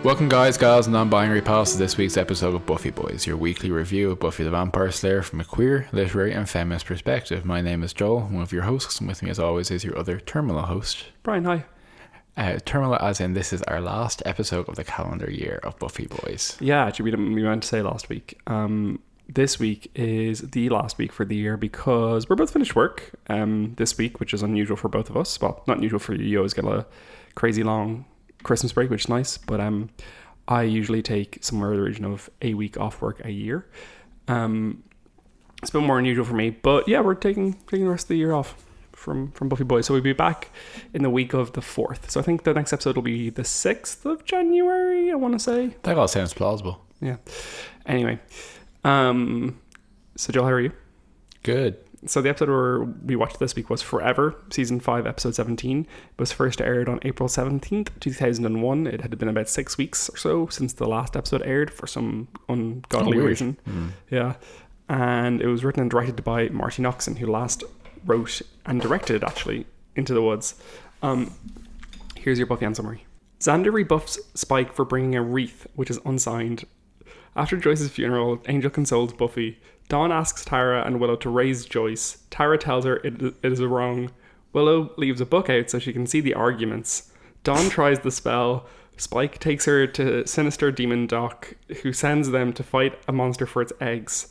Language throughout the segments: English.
Welcome guys, gals and non-binary pals to this week's episode of Buffy Boys, your weekly review of Buffy the Vampire Slayer from a queer, literary and feminist perspective. My name is Joel, one of your hosts, and with me as always is your other terminal host. Brian, hi. Terminal as in this is our last episode of the calendar year of Buffy Boys. Yeah, actually we meant to say last week. This week is the last week for the year because we're both finished work this week, which is unusual for both of us. Well, not unusual for you. You always get a crazy long Christmas break, which is nice, but I usually take somewhere in the region of a week off work a year. It's a bit more unusual for me, but yeah, we're taking the rest of the year off from Buffy Boys, so we'll be back in the week of the 4th. So I think the next episode will be the 6th of January, I want to say. That all sounds plausible. Yeah. Anyway, so Joel, how are you? Good. So the episode we watched this week was Forever, Season 5, Episode 17. It was first aired on April 17th, 2001. It had been about 6 weeks or so since the last episode aired for some ungodly reason. Yeah. And it was written and directed by Marty Noxon, who last wrote and directed, actually, Into the Woods. Here's your Buffy summary. Xander rebuffs Spike for bringing a wreath, which is unsigned. After Joyce's funeral, Angel consoles Buffy. Dawn asks Tara and Willow to raise Joyce. Tara tells her it is wrong. Willow leaves a book out so she can see the arguments. Dawn tries the spell. Spike takes her to Sinister Demon Doc, who sends them to fight a monster for its eggs.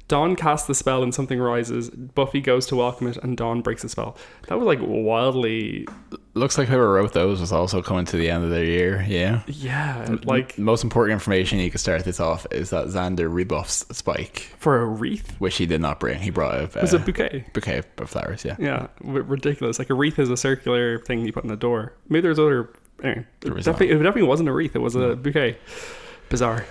Dawn casts the spell and something rises. Buffy goes to welcome it and Dawn breaks the spell. That was wildly... Looks like whoever wrote those was also coming to the end of their year, yeah? Yeah, The most important information you could start this off is that Xander rebuffs Spike. For a wreath? Which he did not bring. He brought it was a bouquet. Bouquet of flowers, yeah. Yeah, ridiculous. A wreath is a circular thing you put in the door. Maybe there's other... Anyway, it definitely wasn't a wreath. It was a bouquet. Bizarre.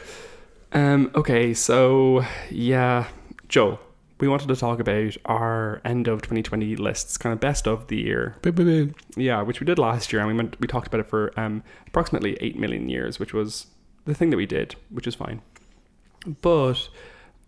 Okay, so, yeah... Joel, we wanted to talk about our end of 2020 lists, kind of best of the year. Yeah, which we did last year, and we talked about it for approximately 8 million years, which was the thing that we did, which is fine. But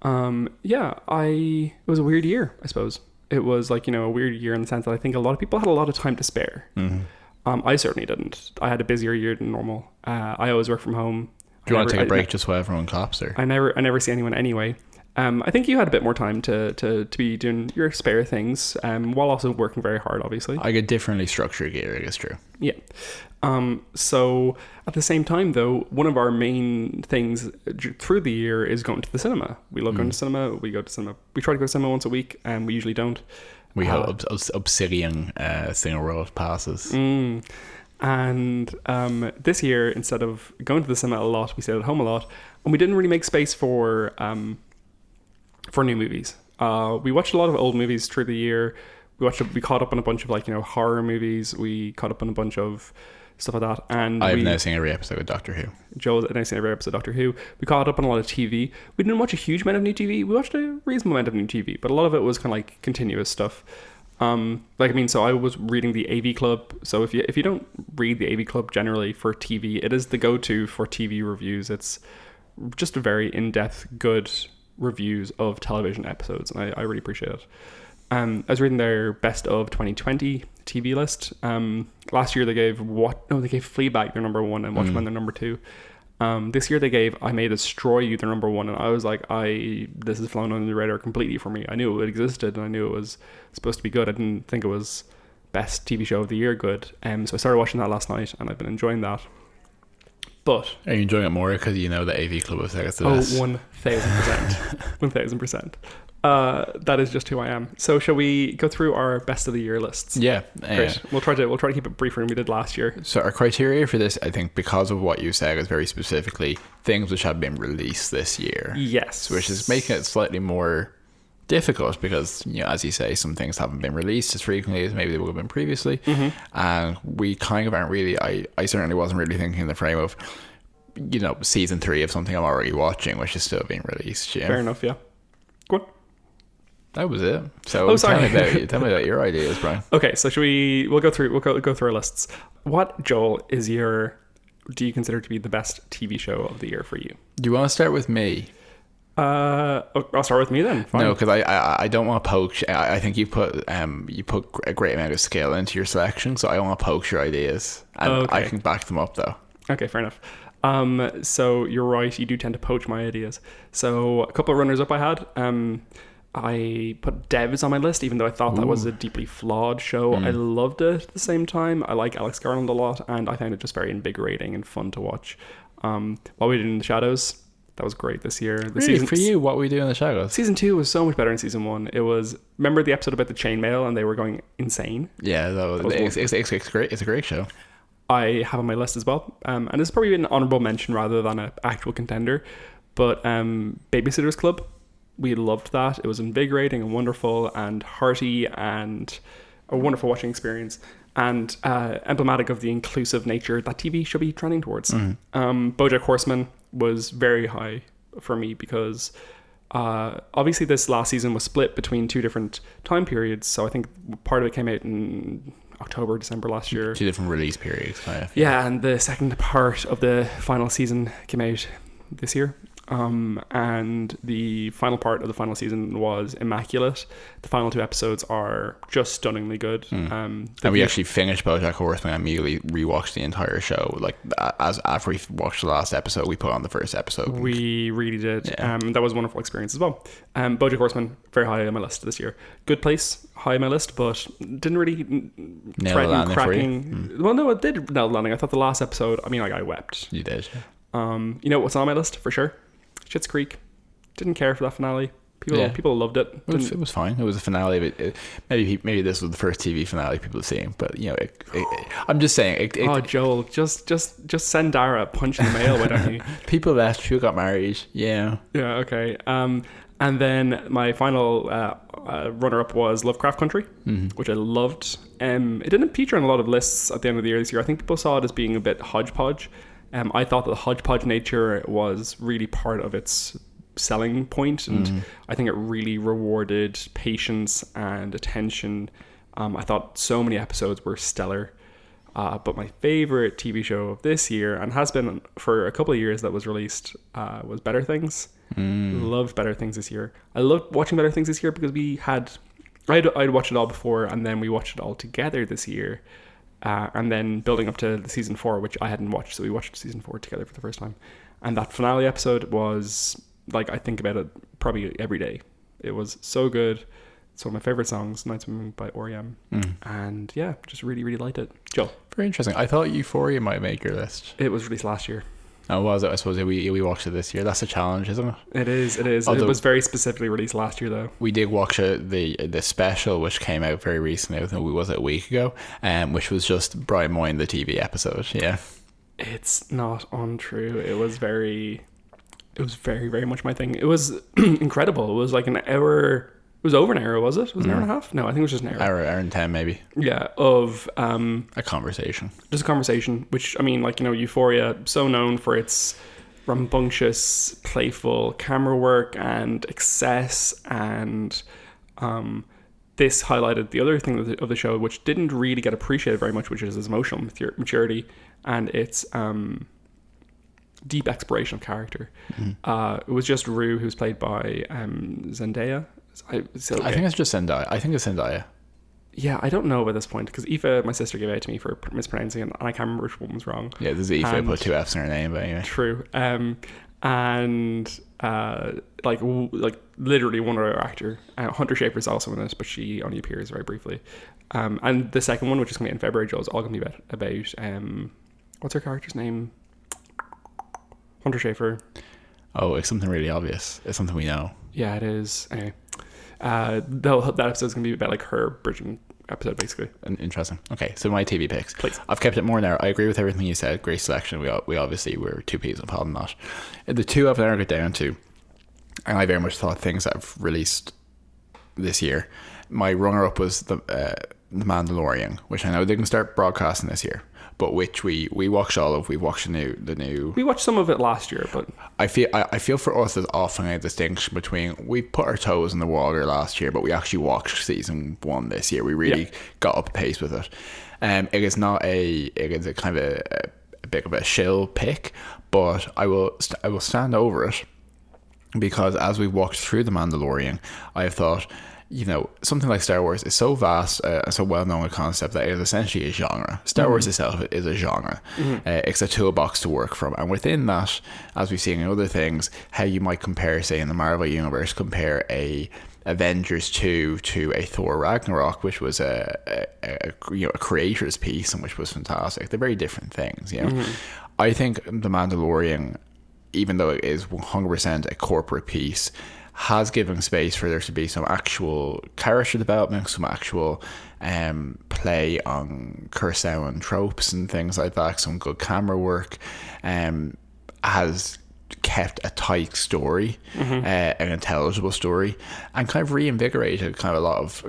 it was a weird year, I suppose. It was a weird year in the sense that I think a lot of people had a lot of time to spare. Mm-hmm. I certainly didn't. I had a busier year than normal. I always work from home. Do you want to take a break just while everyone claps there? I never see anyone anyway. I think you had a bit more time to be doing your spare things while also working very hard, obviously. I get differently structured gear, I guess, true. Yeah. So at the same time, though, one of our main things through the year is going to the cinema. We love going to cinema. We go to cinema. We try to go to cinema once a week, and we usually don't. We have obsidian Cineworld passes. And this year, instead of going to the cinema a lot, we stayed at home a lot, and we didn't really make space for new movies. We watched a lot of old movies through the year. We caught up on a bunch of horror movies. We caught up on a bunch of stuff like that. And I've now seen every episode of Doctor Who. Joel's now seen every episode of Doctor Who. We caught up on a lot of TV. We didn't watch a huge amount of new TV. We watched a reasonable amount of new TV, but a lot of it was kind of continuous stuff. So I was reading the AV Club. So if you don't read the AV Club generally for TV, it is the go-to for TV reviews. It's just a very in-depth, good reviews of television episodes, and I really appreciate it. I was reading their best of 2020 TV list. Last year they gave Fleabag their number 1 and Watchmen their number 2. This year they gave I May Destroy You their number 1, and I was like, this has flown under the radar completely for me. I knew it existed and I knew it was supposed to be good. I didn't think it was best TV show of the year good. So I started watching that last night and I've been enjoying that. But are you enjoying it more because you know the AV Club is the best? 1000%. 1000%. That is just who I am. So shall we go through our best of the year lists? Yeah. Great. We'll try to keep it briefer than we did last year. So our criteria for this, I think, because of what you said, is very specifically things which have been released this year. Yes. Which is making it slightly more difficult because, as you say, some things haven't been released as frequently as maybe they would have been previously. Mm-hmm. And we kind of aren't really, I certainly wasn't really thinking in the frame of, season 3 of something I'm already watching, which is still being released. Fair enough, yeah. Go on. That was it. So tell me about your ideas, Brian. Okay, so we'll go through our lists. What, Joel, do you consider to be the best TV show of the year for you? Do you want to start with me? I'll start with me then. Fine. No, because I don't want to poke. I think you put a great amount of skill into your selection, so I don't want to poke your ideas, and I can back them up though. Okay, fair enough. So you're right, you do tend to poach my ideas. So a couple of runners up I had. I put Devs on my list, even though I thought that was a deeply flawed show. I loved it at the same time. I like Alex Garland a lot, and I found it just very invigorating and fun to watch. What We Did in the Shadows, that was great this year. For you, What We Do in the Shadows? Season 2 was so much better than season 1. It was, remember the episode about the chainmail and they were going insane? Yeah, it's great. It's a great show. I have on my list as well. And this is probably an honorable mention rather than an actual contender. But Babysitter's Club, we loved that. It was invigorating and wonderful and hearty and a wonderful watching experience. And emblematic of the inclusive nature that TV should be trending towards. Bojack Horseman was very high for me because obviously this last season was split between 2 different time periods. So I think part of it came out in October, December last year. 2 different release periods. Kind of. Yeah, and the second part of the final season came out this year. And the final part of the final season was immaculate. The final 2 episodes are just stunningly good. And we actually finished BoJack Horseman and immediately rewatched the entire show. Like as after we watched the last episode, we put on the first episode. We really did. Yeah. That was a wonderful experience as well. BoJack Horseman very high on my list this year. Good Place high on my list, but didn't really threaten cracking. Well, no, it did nail the landing. I thought the last episode. I mean, like I wept. You did. You know what's on my list for sure? Schitt's Creek. Didn't care for that finale. People loved it. It was fine. It was a finale. Maybe this was the first TV finale people have seen. But you know, I'm just saying. Joel, just send Dara a punch in the mail, why don't you? People left. People got married. Yeah. Yeah. Okay. And then my final runner-up was Lovecraft Country, which I loved. It didn't feature on a lot of lists at the end of the year this year. I think people saw it as being a bit hodgepodge. I thought that the hodgepodge nature was really part of its selling point, and I think it really rewarded patience and attention. I thought so many episodes were stellar, but my favorite TV show of this year, and has been for a couple of years that was released, was Better Things. Loved Better Things this year. I loved watching Better Things this year because I'd watched it all before, and then we watched it all together this year. And then building up to the season 4, which I hadn't watched, so we watched season 4 together for the first time. And that finale episode was like, I think about it probably every day. It was so good. It's one of my favorite songs, Night Swimming by R.E.M. And yeah, just really, really liked it. Joe. Very interesting. I thought Euphoria might make your list. It was released last year. Oh, was it? I suppose we watched it this year. That's a challenge, isn't it? It is. Although, it was very specifically released last year, though. We did watch the special, which came out very recently. I think it was a week ago, which was just Brian Moyne, the TV episode. Yeah, it's not untrue. It was very, very much my thing. It was incredible. It was like an hour. It was over an hour, was it? It was an hour and a half? No, I think it was just an hour. Hour and 10 maybe. Yeah, of a conversation. Just a conversation, which, I mean, like, you know, Euphoria, so known for its rambunctious, playful camera work and excess, and this highlighted the other thing of the show, which didn't really get appreciated very much, which is its emotional maturity and its deep exploration of character. It was just Rue, who's played by Zendaya. I think it's just Zendaya. I think it's Zendaya. Yeah, I don't know at this point because Aoife, my sister, gave it to me for mispronouncing it, and I can't remember which one was wrong. Yeah, there's Aoife put 2 F's in her name, but anyway. True. Like literally one other actor. Hunter Schafer's also in it, but she only appears very briefly. And the second one, which is coming out in February, Joe, is all going to be about what's her character's name? Hunter Schafer. Oh, it's something really obvious. It's something we know. Yeah, it is. Anyway. That episode's going to be about like her bridging episode, basically. Interesting. Okay, so my TV picks. Please. I've kept it more now. I agree with everything you said. Great selection. We obviously were 2 peas in a pod on that. The 2 I've narrowed it down to, and I very much thought things that have released this year. My runner-up was the Mandalorian, which I know didn't start broadcasting this year, but which we watched all of. We watched the new. We watched some of it last year, but I feel for us there's often a distinction between we put our toes in the water last year, but we actually watched season 1 this year. We really got up pace with it. It is a kind of a bit of a shill pick, but I will stand over it because as we walked through the Mandalorian, I have thought something like Star Wars is so vast, so well known a concept that it is essentially a genre. Star Wars itself is a genre. It's a toolbox to work from, and within that, as we've seen in other things, how you might compare, say, in the Marvel universe, compare a Avengers 2 to a Thor Ragnarok, which was a creator's piece and which was fantastic. They're very different things. I think The Mandalorian, even though it is 100% a corporate piece, has given space for there to be some actual character development, some actual play on Kurosawa tropes and things like that, some good camera work, has kept a tight story, an intelligible story, and kind of reinvigorated kind of a lot of,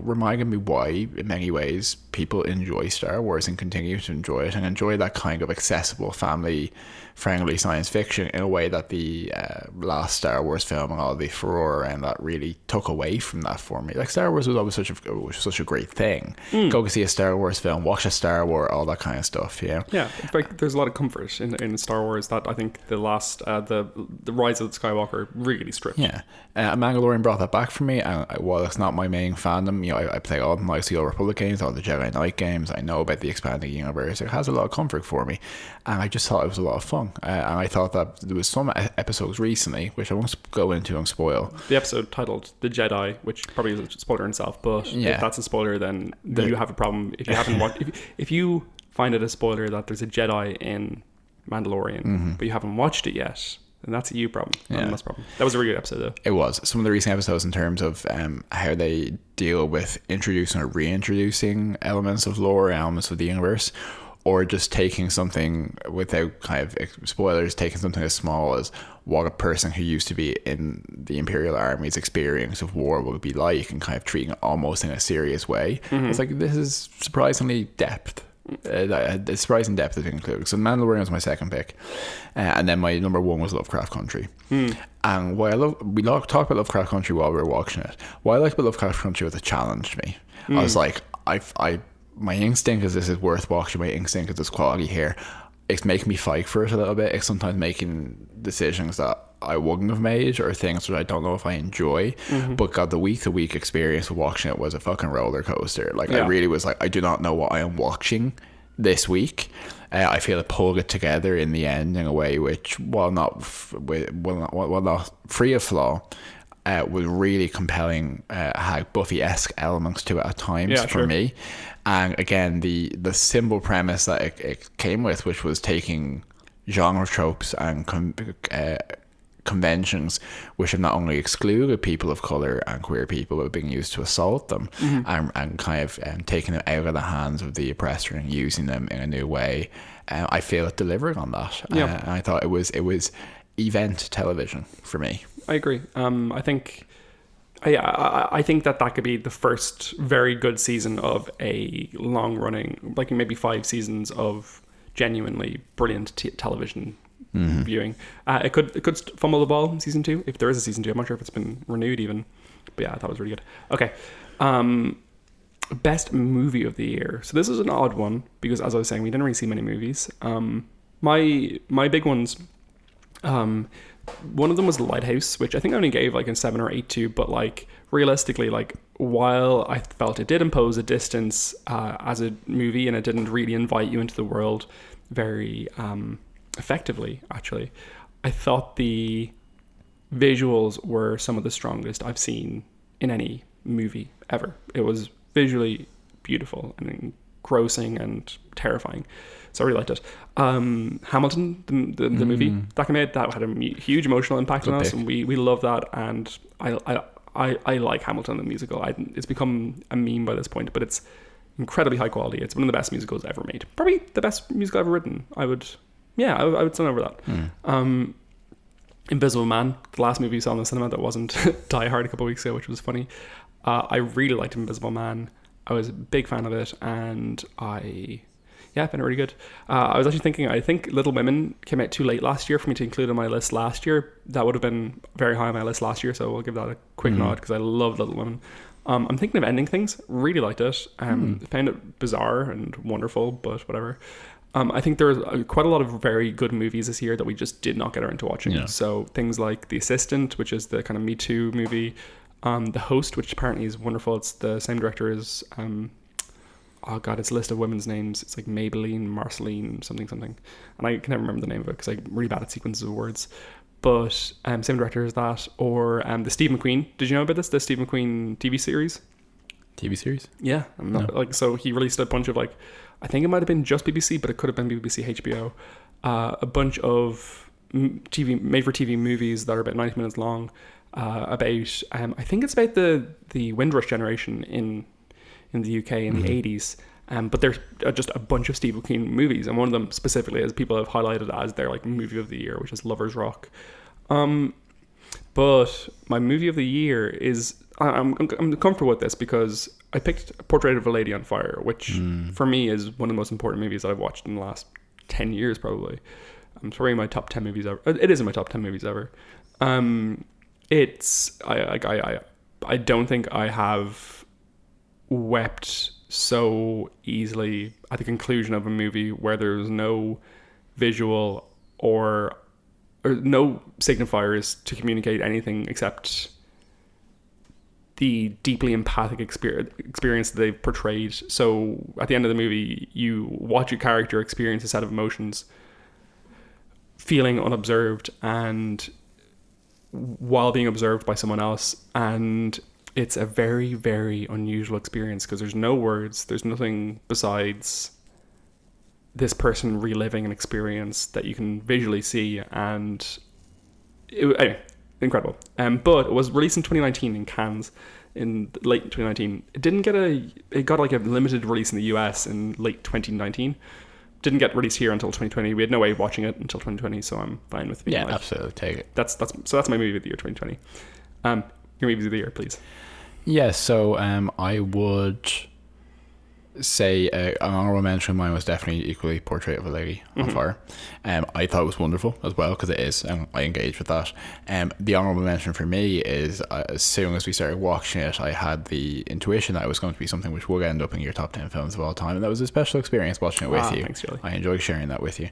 reminding me why in many ways people enjoy Star Wars and continue to enjoy it and enjoy that kind of accessible, family friendly science fiction in a way that the last Star Wars film and all the furore and that really took away from that for me. Like, Star Wars was always such a great thing. Go see a Star Wars film, watch a Star Wars, all that kind of stuff. Yeah, like, there's a lot of comfort in Star Wars that I think the last the Rise of the Skywalker really stripped. Mandalorian brought that back for me, and while it's not my main fandom, I play all the Knights of the Old Republic games, all the Jedi Knight games, I know about the expanding universe, it has a lot of comfort for me, and I just thought it was a lot of fun. And I thought that there was some episodes recently, which I won't go into and spoil. The episode titled The Jedi, which probably is a spoiler in itself, but if that's a spoiler, then you have a problem. If you haven't watched, if you find it a spoiler that there's a Jedi in Mandalorian, but you haven't watched it yet, then that's a you problem. That's a problem. That was a really good episode, though. It was. Some of the recent episodes in terms of how they deal with introducing or reintroducing elements of lore, elements of the universe, or just taking something without kind of spoilers, taking something as small as what a person who used to be in the Imperial Army's experience of war would be like, and kind of treating it almost in a serious way. It's like, this is surprisingly depth. Surprising depth is included. So Mandalorian was my second pick, and then my number one was Lovecraft Country. And we talked about Lovecraft Country while we were watching it. What I liked about Lovecraft Country was it challenged me. I was like, my instinct is this is worth watching. My instinct is this quality here. It's making me fight for it a little bit. It's sometimes making decisions that I wouldn't have made, or things that I don't know if I enjoy. But God, the week-to-week experience of watching it was a fucking roller coaster. Like, I really was like, I do not know what I am watching this week. I feel it pulled it together in the end in a way which, while not free of flaw, was really compelling, had Buffy-esque elements to it at times for me. And again, the simple premise that it came with, which was taking genre tropes and conventions which have not only excluded people of colour and queer people, but being used to assault them, and kind of taking them out of the hands of the oppressor and using them in a new way. I feel it delivered on that. And I thought it was event television for me. I agree. I think that could be the first very good season of a long running, like maybe 5 seasons of genuinely brilliant television viewing. It could fumble the ball in season 2, if there is a season 2. I'm not sure if it's been renewed even, but yeah, that was really good. Okay. Best movie of the year. So this is an odd one because, as I was saying, we didn't really see many movies. My big ones, one of them was The Lighthouse, which I think I only gave like a 7 or 8 to, but like realistically, like, while I felt it did impose a distance as a movie and it didn't really invite you into the world very effectively, actually, I thought the visuals were some of the strongest I've seen in any movie ever. It was visually beautiful and engrossing and terrifying. So I really liked it. Hamilton, the movie that came out, that had a huge emotional impact on us, and we love that. And I like Hamilton the musical. It's become a meme by this point, but it's incredibly high quality. It's one of the best musicals ever made. Probably the best musical ever written. I would stand over that. Invisible Man, the last movie we saw in the cinema that wasn't Die Hard a couple of weeks ago, which was funny. I really liked Invisible Man. I was a big fan of it, and I found it really good. I was actually thinking, I think Little Women came out too late last year for me to include on my list last year. That would have been very high on my list last year, so I'll give that a quick nod because I love Little Women. I'm thinking of Ending Things. Really liked it. Found it bizarre and wonderful, but whatever. I think there's quite a lot of very good movies this year that we just did not get around to watching. So things like The Assistant, which is the kind of Me Too movie, The Host, which apparently is wonderful. It's the same director as oh god, it's a list of women's names. It's like Maybelline, Marceline, something, and I can never remember the name of it because I'm really bad at sequences of words. But same director as that, or the Steve McQueen. Did you know about this? The Steve McQueen TV series. TV series? Yeah, I'm not, like, so he released a bunch of, like, I think it might have been just BBC, but it could have been BBC HBO. A bunch of TV made for TV movies that are about 90 minutes long. About I think it's about the Windrush generation in the UK in the 80s. But there's just a bunch of Steve McQueen movies, and one of them specifically, as people have highlighted as their like movie of the year, which is Lovers Rock. But my movie of the year is I'm comfortable with this because I picked Portrait of a Lady on Fire, which for me is one of the most important movies that I've watched in the last 10 years probably. It's probably my top 10 movies ever. It is in my top 10 movies ever. It's I don't think I have wept so easily at the conclusion of a movie where there's no visual or no signifiers to communicate anything except the deeply empathic experience that they've portrayed. So at the end of the movie, you watch a character experience a set of emotions, feeling unobserved and while being observed by someone else, and it's a very, very unusual experience because there's no words, there's nothing besides this person reliving an experience that you can visually see, and anyway, incredible. But it was released in 2019 in Cannes, in late 2019. It got like a limited release in the US in late 2019. Didn't get released here until 2020. We had no way of watching it until 2020, so I'm fine with being absolutely, take it. That's my movie of the year 2020. Your movies of the year, please. Yeah, so I would say an honorable mention of mine was definitely equally Portrait of a Lady on Fire. I thought it was wonderful as well because it is, and I engaged with that. The honorable mention for me is as soon as we started watching it, I had the intuition that it was going to be something which would end up in your top 10 films of all time, and that was a special experience watching it with you. Thanks, Julie. I enjoy sharing that with you.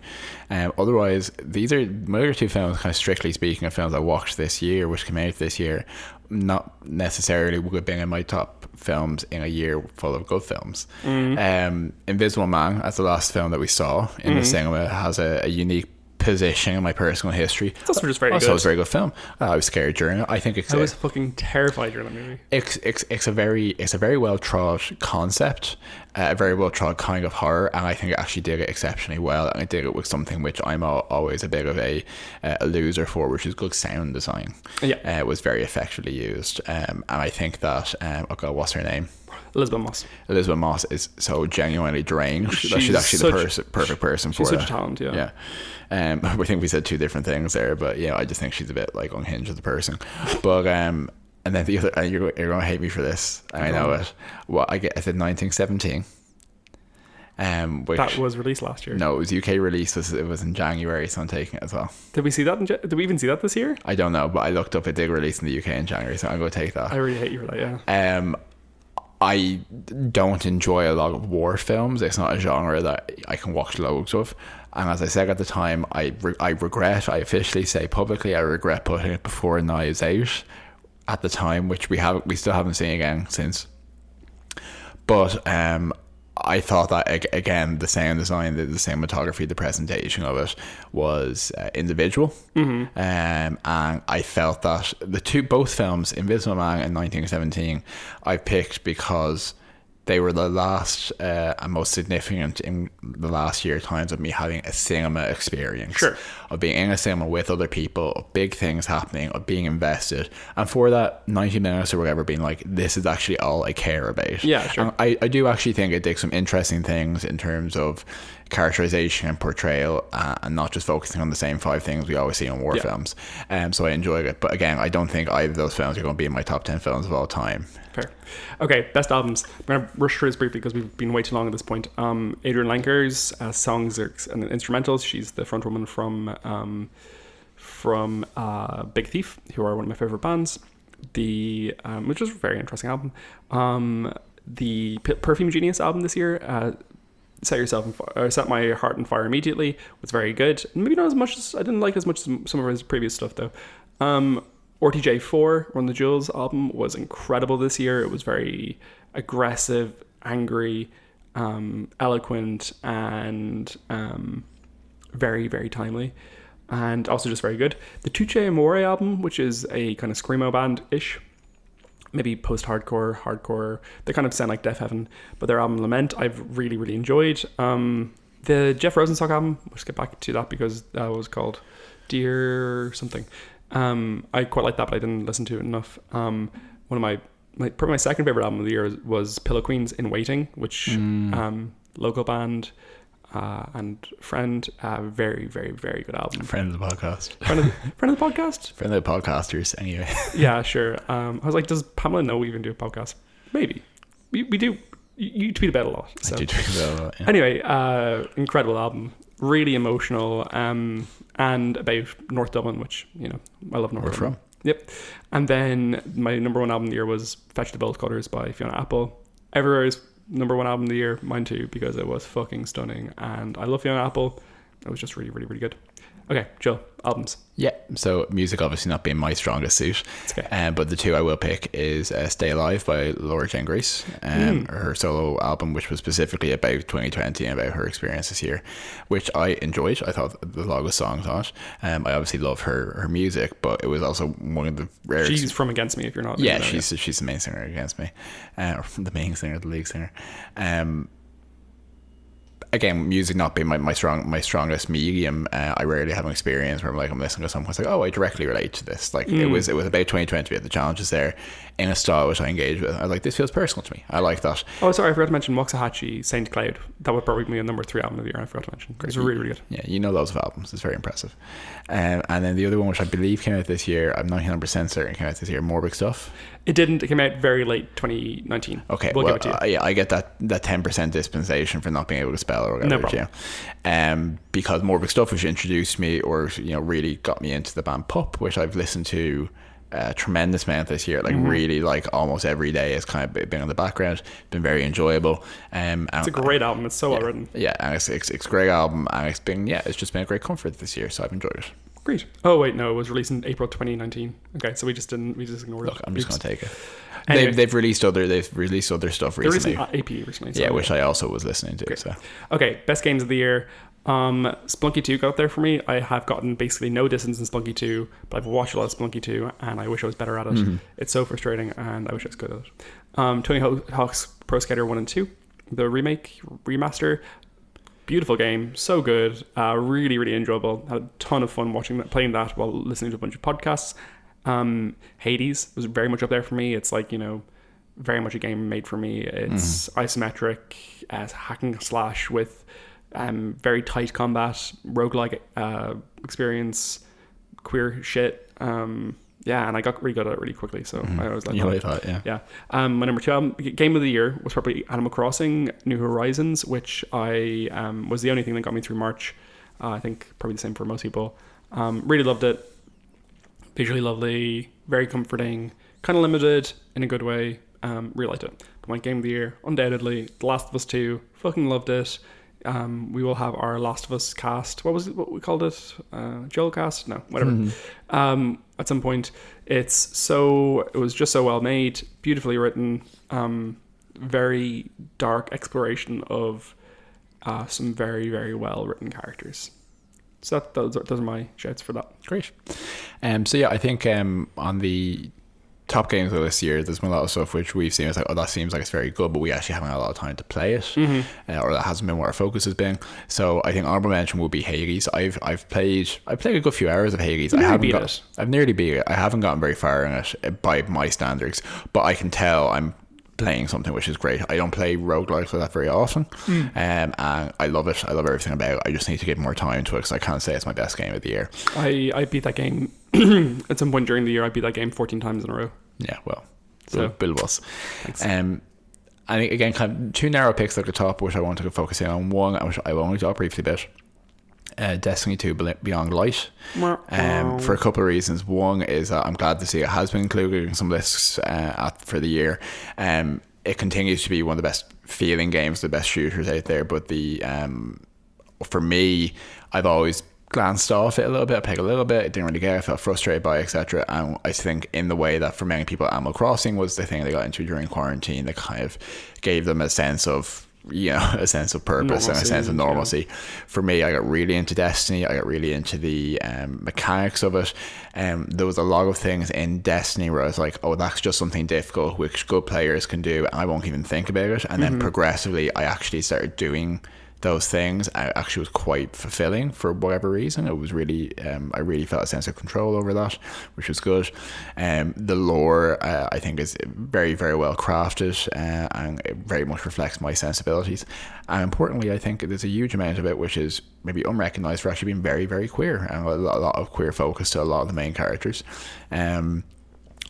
Otherwise, these are my other two films, kind of strictly speaking, of films I watched this year, which came out this year, not necessarily would have been in my top films in a year full of good films. Invisible Man, as the last film that we saw in the cinema, has a unique position in my personal history. It's also just very good. Also, it's a very good film. I was scared during it. I think I was fucking terrified during that movie. It's a very well trod concept, a very well trod kind of horror, and I think it actually did it exceptionally well. And it did it with something which I'm always a bit of a loser for, which is good sound design. Yeah, it was very effectively used, and I think that oh god, what's her name? Elizabeth Moss is so genuinely deranged that she's actually the perfect person for it. She's such a talent, yeah. I think we said two different things there, but yeah, I just think she's a bit like unhinged as a person. But and then the other, and you're gonna hate me for this. I know it. Well, I said 1917. Which, that was released last year. No, it was UK release. It was in January, so I'm taking it as well. Did we see that? Did we even see that this year? I don't know, but I looked up. It did release in the UK in January, so I'm going to take that. I really hate you for that. Yeah. I don't enjoy a lot of war films. It's not a genre that I can watch loads of. And as I said at the time, I officially say publicly, I regret putting it before Knives Out at the time, which we still haven't seen again since. But I thought that again, the sound design, the cinematography, the presentation of it was individual, and I felt that both films, Invisible Man and 1917, I picked because they were the last and most significant in the last year times of me having a cinema experience. Sure. Of being in a cinema with other people, of big things happening, of being invested. And for that 90 minutes or whatever, being like, this is actually all I care about. Yeah, sure. And I do actually think it did some interesting things in terms of characterization and portrayal, and not just focusing on the same 5 things we always see in war films. So I enjoyed it. But again, I don't think either of those films are going to be in my top 10 films of all time. Fair. Okay, best albums. I'm going to rush through this briefly because we've been way too long at this point. Adrienne Lenker's songs and instrumentals. She's the front woman from Big Thief, who are one of my favorite bands. Which is a very interesting album. The Perfume Genius album this year, Set My Heart on Fire Immediately, was very good. Maybe not as much as I didn't like as much as some of his previous stuff though. RTJ4, Run the Jewels album, was incredible this year. It was very aggressive, angry, eloquent, and very, very timely, and also just very good. The Tuche Amore album, which is a kind of screamo band-ish, maybe post-hardcore, hardcore, they kind of sound like Death Heaven, but their album Lament I've really, really enjoyed. The Jeff Rosenstock album, we'll just get back to that because that was called Dear something. I quite like that, but I didn't listen to it enough. One of probably my second favorite album of the year was Pillow Queens In Waiting, which local band and friend, very, very, very good album. Friend of the podcast. Friend of the podcast? Friend of the podcasters, anyway. Yeah, sure. I was like, does Pamela know we even do a podcast? Maybe. We do. You tweet about it a lot. So. I do tweet about it a lot, yeah. Anyway, incredible album. Really emotional. And about North Dublin, which, you know, I love North Dublin. From? Yep. And then my number one album of the year was Fetch the Bolt Cutters by Fiona Apple. Everywhere's number one album of the year, mine too, because it was fucking stunning. And I love Fiona Apple. It was just really, really, really good. Okay, Joe, albums. Yeah, so music obviously not being my strongest suit. It's okay. But the two I will pick is Stay Alive by Laura Jane Grace, her solo album, which was specifically about 2020 and about her experience this year, which I enjoyed. I thought the lot of songs on it. I obviously love her music, but it was also one of the rare. She's from Against Me, if you're not. Yeah, she's the main singer Against Me, or the main singer, the lead singer. Again, music not being my strongest medium, I rarely have an experience where I'm listening to something, it's like, oh, I directly relate to this. Like it was about 2020, we had the challenges there in a style which I engage with. I was like, this feels personal to me. I like that. Oh, sorry, I forgot to mention Waxahachie, Saint Cloud. That would probably be a number 3 album of the year. I forgot to mention. It's really, really good. Yeah, you know loads of albums. It's very impressive. And then the other one, which I believe came out this year, I'm not 100% certain came out this year, Morbid Stuff. It didn't. It came out very late 2019. Okay, we'll give it to you. Yeah, I get that 10% dispensation for not being able to spell or whatever. No problem. Yeah. Because Morbid Stuff, which introduced me or really got me into the band Pup, which I've listened to a tremendous amount this year, really, almost every day. It's kind of been in the background, been very enjoyable. It's a great album. It's so well written. Yeah, and it's a great album, and it's just been a great comfort this year, so I've enjoyed it. Great. Oh wait, no, it was released in April 2019. Okay, so we just ignored it. Look, I'm just going to take it. Anyway. They've released other stuff recently. They released an AP recently. So yeah, which I also was listening to. Great. So okay, best games of the year. Splunky 2 got there for me. I have gotten basically no distance in Splunky 2, but I've watched a lot of Splunky 2 and I wish I was better at it. It's so frustrating and I wish I was good at it. Tony Hawk's Pro Skater 1 and 2, the remaster, beautiful game, so good, really, really enjoyable. Had a ton of fun playing that while listening to a bunch of podcasts. Hades was very much up there for me. It's very much a game made for me. It's isometric, hacking slash with very tight combat, roguelike experience, queer shit. Yeah, and I got really good at it really quickly, so I was like, yeah. My number 2 game of the year was probably Animal Crossing New Horizons, which I was the only thing that got me through March. I think probably the same for most people. Really loved it. Visually lovely, very comforting, kind of limited in a good way. Really liked it. But my game of the year, undoubtedly, The Last of Us 2. Fucking loved it. We will have our Last of Us cast. What was it? What we called it? Joel cast? No, whatever. At some point, it was just so well made, beautifully written, very dark exploration of some very, very well written characters. So those are my shouts for that. Great. So yeah, I think on the top games of this year, there's been a lot of stuff which we've seen. It's like, oh, that seems like it's very good, but we actually haven't had a lot of time to play it, or that hasn't been where our focus has been. So I think honorable mention will be Hades. I've played a good few hours of Hades. I've nearly beat it. I haven't gotten very far in it by my standards, but I can tell I'm playing something which is great. I don't play roguelikes like that very often, and I love it. I love everything about it. I just need to give more time to it because I can't say it's my best game of the year. I beat that game at some point during the year. I beat that game 14 times in a row. Yeah, well, so Bill was. Thanks. I think again, kind of 2 narrow picks at the top, which I want to focus in on. One, which I will only talk briefly about. Destiny 2 Beyond Light, for a couple of reasons. One is that I'm glad to see it has been included in some lists for the year. It continues to be one of the best feeling games, the best shooters out there, but for me, I've always glanced off it a little bit, I played a little bit, it didn't really get it, I felt frustrated by it, etc. And I think in the way that for many people Animal Crossing was the thing they got into during quarantine that kind of gave them a sense of a sense of purpose and a sense of normalcy. For me, I got really into Destiny. I got really into the mechanics of it. There was a lot of things in Destiny where I was like, oh, that's just something difficult which good players can do, and I won't even think about it. And then progressively I actually started doing those things. I actually was quite fulfilling for whatever reason. It was really I really felt a sense of control over that, which was good. The lore I think is very, very well crafted, and it very much reflects my sensibilities. And importantly, I think there's a huge amount of it which is maybe unrecognised for actually being very, very queer, and a lot of queer focus to a lot of the main characters.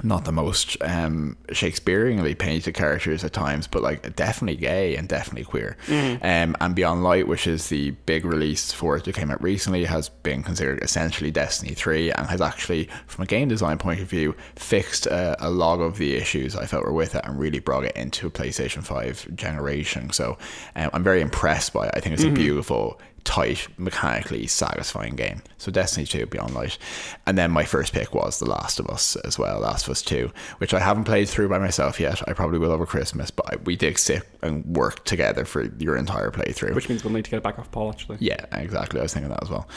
Not the most Shakespeareanly painted characters at times, but like definitely gay and definitely queer. And Beyond Light, which is the big release for it that came out recently, has been considered essentially Destiny 3 and has actually, from a game design point of view, fixed a lot of the issues I felt were with it and really brought it into a PlayStation 5 generation. So I'm very impressed by it. I think it's a beautiful, tight, mechanically satisfying game. So Destiny 2, Beyond Light. And then my first pick was The Last of Us as well, Last of Us 2, which I haven't played through by myself yet. I probably will over Christmas, but we did sit and work together for your entire playthrough. Which means we'll need to get it back off Paul, actually. Yeah, exactly. I was thinking that as well.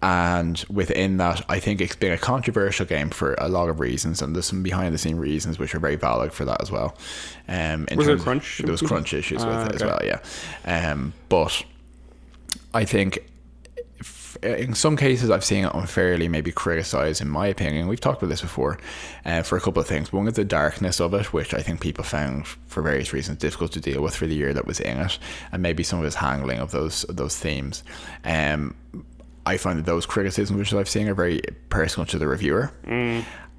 And within that, I think it's been a controversial game for a lot of reasons, and there's some behind the scene reasons which are very valid for that as well. Was there crunch? There was crunch issues with it as well, yeah. But I think in some cases I've seen it unfairly maybe criticised, in my opinion. We've talked about this before, for a couple of things. One is the darkness of it, which I think people found for various reasons difficult to deal with for the year that was in it, and maybe some of his handling of those themes. I find that those criticisms which I've seen are very personal to the reviewer,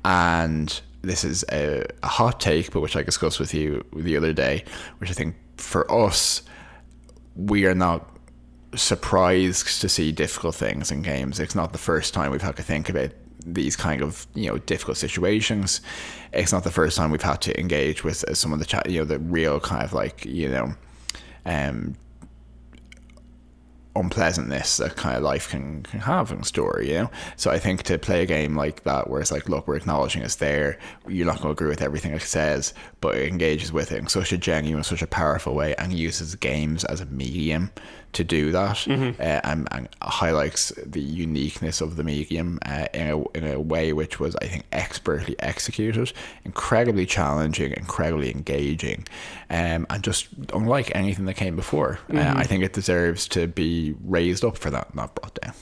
and this is a hot take, but which I discussed with you the other day, which I think for us, we are not surprised to see difficult things in games. It's not the first time we've had to think about these kind of difficult situations. It's not the first time we've had to engage with some of the the real kind of like unpleasantness that kind of life can have in story, So I think to play a game like that where it's like, look, we're acknowledging it's there, you're not going to agree with everything it says, but it engages with it in such a genuine, such a powerful way, and uses games as a medium to do that, and highlights the uniqueness of the medium in a way which was, I think, expertly executed, incredibly challenging, incredibly engaging, and just unlike anything that came before. I think it deserves to be raised up for that, not brought down.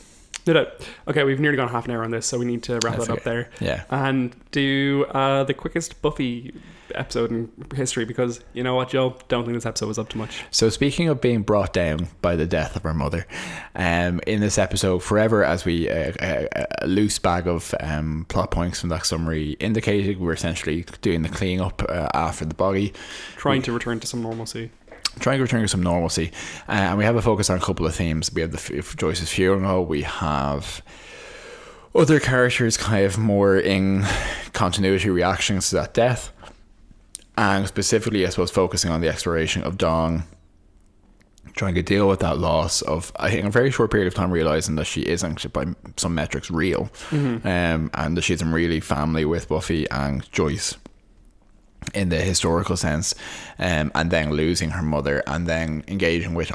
Okay, we've nearly gone half an hour on this, so we need to wrap it up there. Yeah. And do the quickest Buffy episode in history, because you know what, Joe? Don't think this episode was up to much. So speaking of being brought down by the death of her mother, in this episode, forever as we a loose bag of plot points from that summary indicated, we're essentially doing the cleaning up after the body, trying to return to some normalcy. And we have a focus on a couple of themes. We have Joyce's funeral, we have other characters kind of more in continuity reactions to that death, and specifically I suppose focusing on the exploration of Dawn trying to deal with that loss of, I think, a very short period of time, realizing that she isn't, by some metrics, real, and that she isn't really family with Buffy and Joyce in the historical sense, and then losing her mother, and then engaging with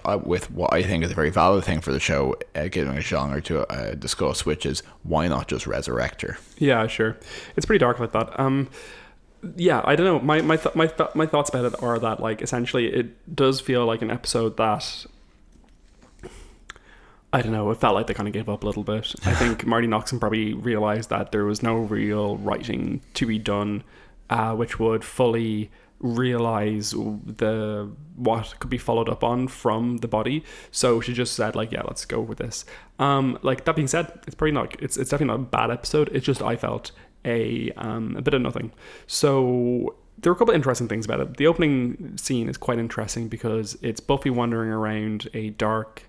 what I think is a very valid thing for the show, giving a genre to discuss, which is, why not just resurrect her? Yeah, sure. It's pretty dark like that. Yeah, I don't know. My thoughts about it are that, like, essentially it does feel like an episode that, I don't know, it felt like they kind of gave up a little bit. I think Marty Noxon probably realized that there was no real writing to be done which would fully realize what could be followed up on from the body. So she just said, like, yeah, let's go with this. Like, that being said, it's probably not, it's definitely not a bad episode. It's just, I felt a bit of nothing. So there were a couple of interesting things about it. The opening scene is quite interesting because it's Buffy wandering around a dark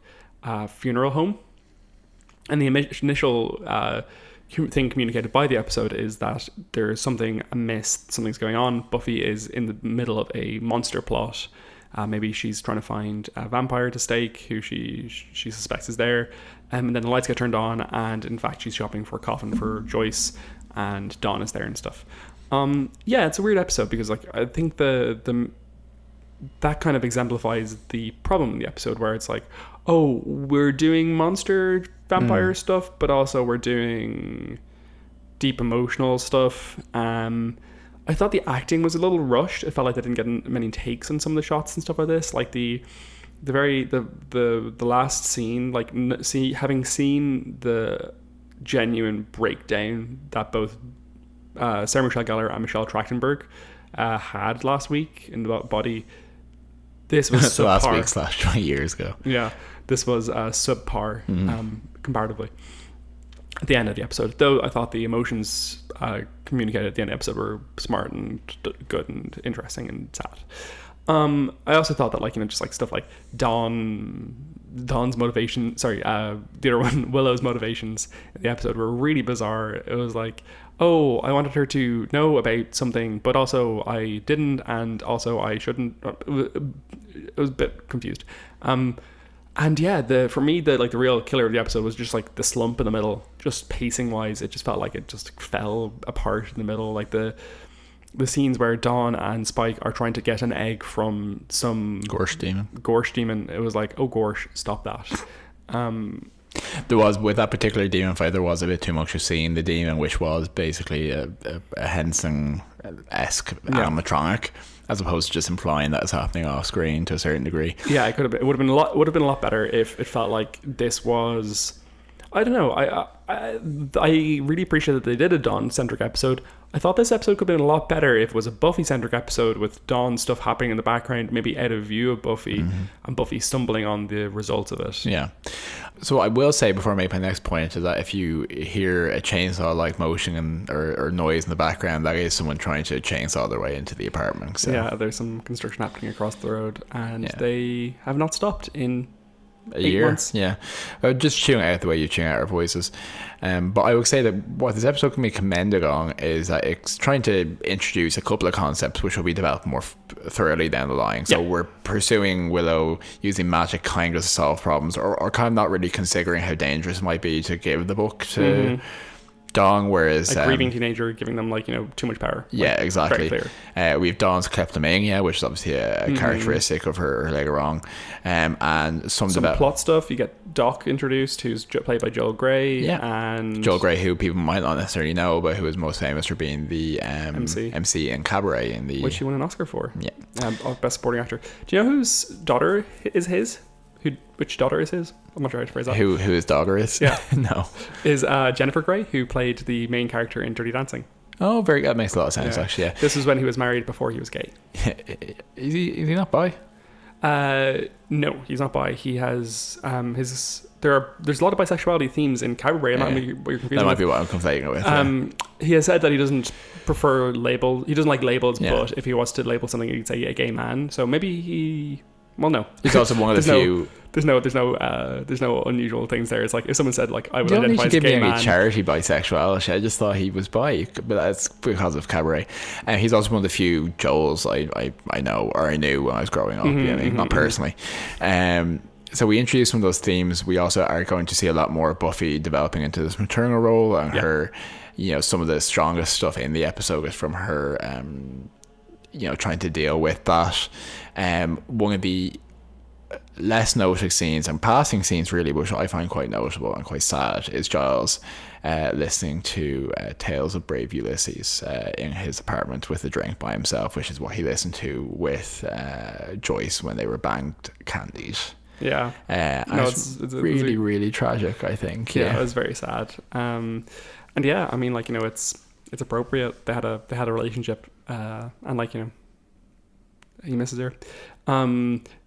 funeral home, and the initial thing communicated by the episode is that there's something amiss, something's going on. Buffy is in the middle of a monster plot, Maybe she's trying to find a vampire to stake who she suspects is there. And then the lights get turned on, and in fact she's shopping for a coffin for Joyce, and Dawn is there and stuff. Yeah, it's a weird episode because like I think that kind of exemplifies the problem in the episode, where it's like, oh, we're doing monster vampire stuff, but also we're doing deep emotional stuff. I thought the acting was a little rushed. It felt like they didn't get many takes on some of the shots and stuff like this. Like the last scene, like having seen the genuine breakdown that both Sarah Michelle Gellar and Michelle Trachtenberg had last week in the body. This was subpar. last week / 20 years ago. Yeah, this was subpar comparatively. At the end of the episode, though, I thought the emotions communicated at the end of the episode were smart and good and interesting and sad. I also thought that, like, you know, just like stuff like Dawn's motivation, the other one, Willow's motivations in the episode were really bizarre. It was like, oh, I wanted her to know about something, but also I didn't, and also I shouldn't. It was a bit confused. And yeah, for me, the real killer of the episode was just like the slump in the middle. Just pacing wise, it just felt like it just fell apart in the middle. Like the scenes where Dawn and Spike are trying to get an egg from some Gorsh demon. It was like, oh Gorsh, stop that. There was, with that particular demon fight, there was a bit too much of seeing the demon, which was basically a Henson-esque animatronic, as opposed to just implying that it's happening off screen to a certain degree. Yeah, it would have been a lot better if it felt like this was, I don't know. I really appreciate that they did a Dawn-centric episode. I thought this episode could have been a lot better if it was a Buffy-centric episode with Dawn stuff happening in the background, maybe out of view of Buffy, and Buffy stumbling on the results of it. Yeah. So I will say, before I make my next point, is that if you hear a chainsaw-like motion or noise in the background, that is someone trying to chainsaw their way into the apartment. So. Yeah, there's some construction happening across the road, and they have not stopped in a year. Months. Yeah, just chewing out the way you chew out our voices. But I would say that what this episode can be commended on is that it's trying to introduce a couple of concepts which will be developed more thoroughly down the line. So we're pursuing Willow using magic kind of to solve problems, or kind of not really considering how dangerous it might be to give the book to Dawn, whereas a grieving teenager giving them too much power. Yeah, exactly. We have Dawn's kleptomania, which is obviously a characteristic of her later on, and some plot stuff. You get Doc introduced, who's played by Joel Grey, and Joel Grey, who people might not necessarily know, but who is most famous for being the MC in Cabaret, which he won an Oscar for. Yeah, best supporting actor. Do you know whose daughter is his? Which daughter is his? I'm not sure how to phrase that. Who his daughter is? Yeah. No. Is Jennifer Grey, who played the main character in Dirty Dancing. Oh, very good. That makes a lot of sense, actually, yeah. This is when he was married before he was gay. Is he not bi? No, he's not bi. He has there's a lot of bisexuality themes in Cabaret. What you're confusing that might be what I'm conflating it with. He has said that he doesn't prefer labels. He doesn't like labels, but if he wants to label something, he'd say a gay man. So maybe he... Well, no. He's also one of the few... There's no unusual things there. It's like if someone said, like, I would identify as a gay man. You don't need to give me any charity bisexuality. I just thought he was bi, but that's because of Cabaret. And he's also one of the few Joels I know, or I knew when I was growing up. Not personally. So we introduced some of those themes. We also are going to see a lot more of Buffy developing into this maternal role, and her, some of the strongest stuff in the episode is from her, trying to deal with that. One of the less noted scenes and passing scenes, really, which I find quite notable and quite sad, is Giles listening to Tales of Brave Ulysses in his apartment with a drink by himself, which is what he listened to with Joyce when they were banged candied. Yeah. It's really, really tragic, I think. Yeah, it was very sad. And yeah, I mean, it's appropriate. They had a relationship, and he misses her.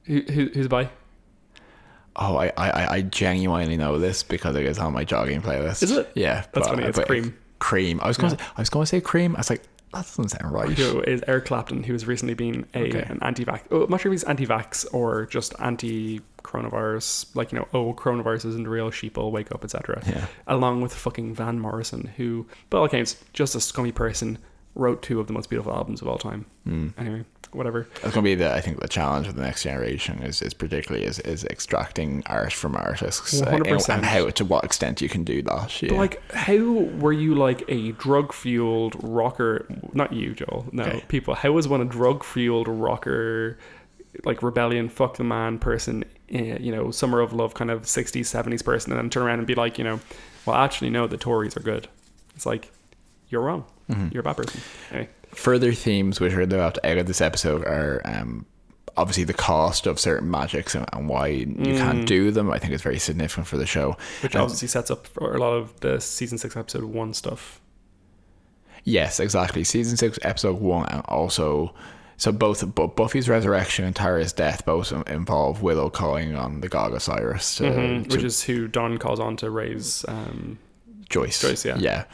Who's bi? Oh, I genuinely know this because it is on my jogging playlist. Is it? Yeah, that's funny. It's Cream. Cream. I was going to say Cream. I was like, that doesn't sound right. Who is Eric Clapton, who has recently been an anti-vax. Oh, I'm not sure if he's anti-vax or just anti-coronavirus. Coronavirus isn't real. Sheeple, wake up, etc. Yeah. Along with fucking Van Morrison, who, by all accounts, just a scummy person. wrote 2 of the most beautiful albums of all time. Anyway, whatever. That's going to be I think the challenge of the next generation is particularly is extracting art from artists 100%. And how to what extent you can do that. Yeah. But like, how were you like a drug-fueled rocker? Not you, Joel. No, Okay. people. How was one a drug-fueled rocker, like rebellion, fuck the man person, summer of love kind of 60s, 70s person, and then turn around and be like, well, actually, no, the Tories are good. It's like, you're wrong. You're a bad person. Anyway. Further themes which are about out of this episode are obviously the cost of certain magics and why you can't do them. I think it's very significant for the show. Which obviously sets up for a lot of the season 6 episode 1 stuff. Yes, exactly. Season 6 episode 1 and also... So both Buffy's resurrection and Tara's death both involve Willow calling on the god Osiris. Which is who Dawn calls on to raise... Joyce, yeah.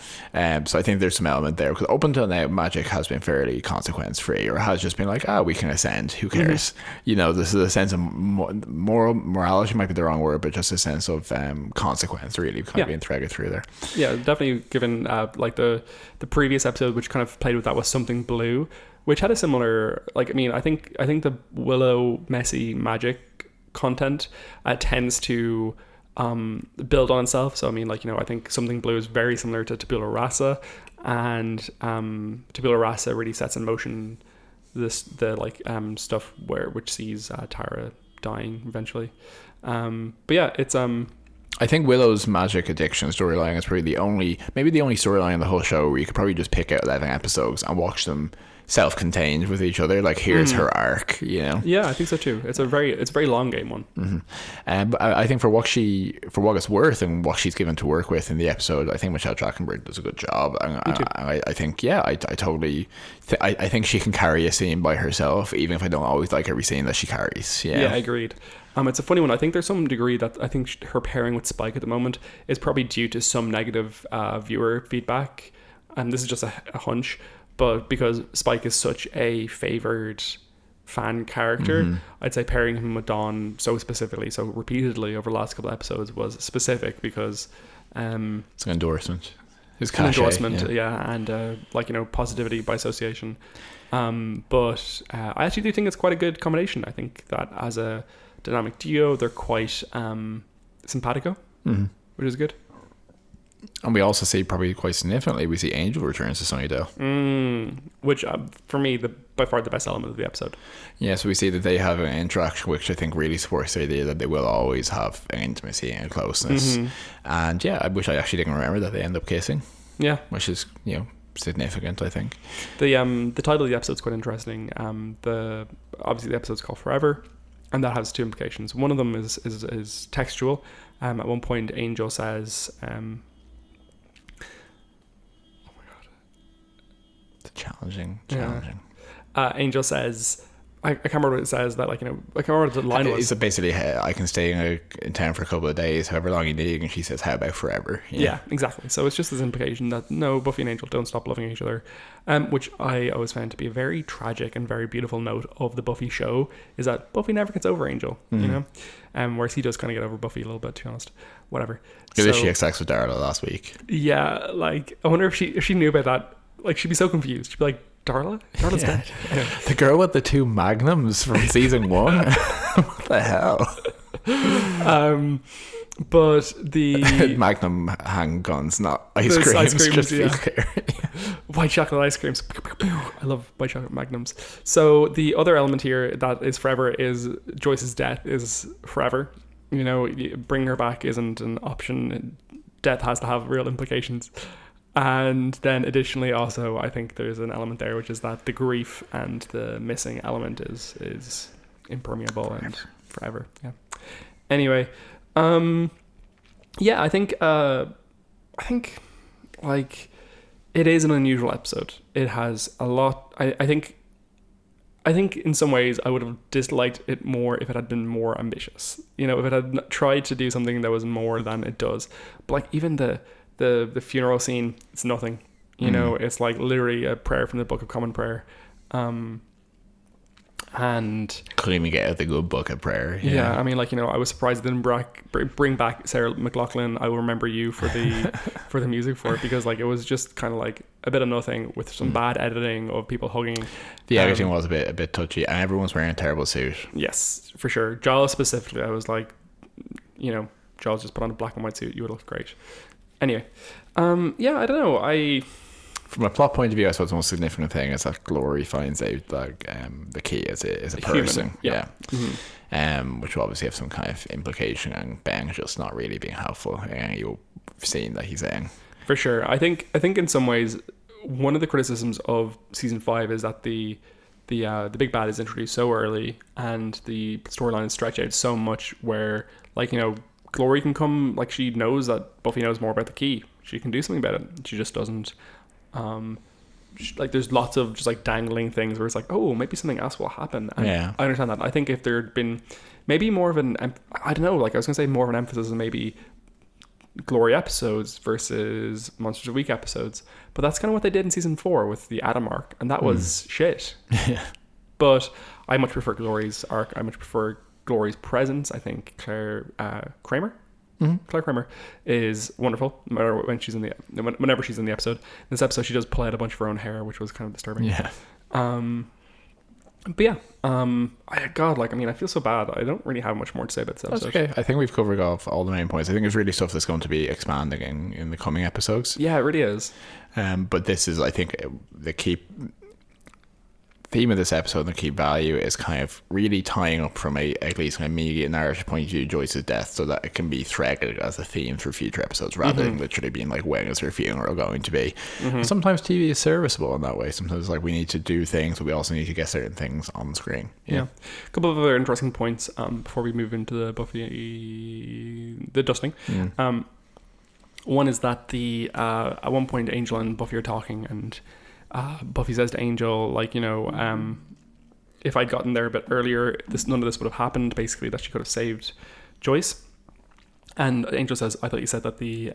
So I think there's some element there because up until now magic has been fairly consequence free, or has just been like, we can ascend, who cares? This is a sense of morality might be the wrong word, but just a sense of consequence really kind of being threaded through there. Yeah, definitely. Given like the previous episode, which kind of played with that, was Something Blue, which had a similar I think the Willow messy magic content tends to build on itself. So I think Something Blue is very similar to Tabula Rasa, and Tabula Rasa really sets in motion the stuff which sees Tara dying eventually. But yeah, it's I think Willow's magic addiction storyline is probably the only storyline in the whole show where you could probably just pick out 11 episodes and watch them self-contained with each other. Like, here's her arc, Yeah, I think so too. It's a very long game one. But I think for what it's worth and what she's given to work with in the episode, I think Michelle Trachtenberg does a good job. And I think, I totally I think she can carry a scene by herself, even if I don't always like every scene that she carries. Yeah, agreed. It's a funny one. I think there's some degree that I think her pairing with Spike at the moment is probably due to some negative viewer feedback, and this is just a hunch. But because Spike is such a favored fan character, I'd say pairing him with Dawn so specifically, so repeatedly over the last couple of episodes was specific because it's an endorsement. It's an endorsement, and positivity by association. But I actually do think it's quite a good combination. I think that as a dynamic duo, they're quite simpatico, which is good. And we also see probably quite significantly, we see Angel returns to Sunnydale. Which for me, by far the best element of the episode. Yeah, so we see that they have an interaction which I think really supports the idea that they will always have an intimacy and a closeness. And yeah, I wish I actually didn't remember that they end up kissing. Yeah. Which is, significant, I think. The title of the episode is quite interesting. Obviously the episode's called Forever, and that has 2 implications. One of them is textual. At one point Angel says challenging. Angel says, I can't remember what it says, that I can't remember what the line was. It's basically, I can stay in town for a couple of days, however long you need, and she says, how about forever? Yeah, exactly. So it's just this implication that no, Buffy and Angel don't stop loving each other, which I always found to be a very tragic and very beautiful note of the Buffy show, is that Buffy never gets over Angel, whereas he does kind of get over Buffy a little bit, to be honest. Whatever. Because she had sex with Darla last week. Yeah, I wonder if she knew about that. She'd be so confused. She'd be like, Darla? Darla's dead. The girl with the 2 magnums from season 1? What the hell? But the Magnum handguns, not ice creams, just to be clear. White chocolate ice creams. I love white chocolate magnums. So the other element here that is forever is Joyce's death is forever. Bringing her back isn't an option. Death has to have real implications. And then additionally also I think there's an element there which is that the grief and the missing element is impermeable and forever. Yeah. Anyway, I think it is an unusual episode. It has a lot. I think in some ways I would have disliked it more if it had been more ambitious. If it had tried to do something that was more than it does. But even the funeral scene, it's nothing. It's literally a prayer from the Book of Common Prayer. And couldn't even get out the good book of prayer. Yeah, I mean, like, you know, I was surprised they didn't bring back Sarah McLachlan, I Will Remember You, for the for the music for it, because like it was just kind of like a bit of nothing with some bad editing of people hugging. The editing was a bit touchy, and everyone's wearing a terrible suit. Yes, for sure. Giles specifically, I was like, you know, Giles just put on a black and white suit, you would look great. Anyway, yeah, I don't know. From a plot point of view, I suppose the most significant thing is that Glory finds out that the key is a person. Human, yeah. Which will obviously have some kind of implication, and Ben just not really being helpful in any scene that he's in. For sure. I think in some ways, one of the criticisms of season 5 is that the big bad is introduced so early, and the storyline is stretched out so much where, like, you know, Glory can come, like, she knows that Buffy knows more about the key. She can do something about it. She just doesn't. Like, there's lots of just like dangling things where it's like, oh, maybe something else will happen. And yeah, I understand that. I think if there'd been maybe more of an, I don't know, like I was gonna say more of an emphasis on maybe Glory episodes versus Monsters of the Week episodes, but that's kind of what they did in season 4 with the Adam arc, and that was shit. Yeah. But I much prefer Glory's arc. I much prefer Glory's presence. I think Claire Kramer. Claire Kramer is wonderful no matter when she's whenever she's in the episode. In this episode, she does pull out a bunch of her own hair, which was kind of disturbing. Yeah. But yeah, I feel so bad. I don't really have much more to say about this episode. That's okay. I think we've covered off all the main points. I think it's really stuff that's going to be expanding in the coming episodes. Yeah, it really is. But this is, I think, the key theme of this episode and the key value is kind of really tying up from at least an immediate narrative point of view Joyce's death, so that it can be threaded as a theme through future episodes rather than literally being like, when is her funeral going to be? Sometimes TV is serviceable in that way. Sometimes like we need to do things, but we also need to get certain things on the screen. Yeah. A couple of other interesting points before we move into the dusting. One is that at one point Angel and Buffy are talking, and Buffy says to Angel, like, you know, if I'd gotten there a bit earlier, none of this would have happened. Basically, that she could have saved Joyce. And Angel says, "I thought you said that the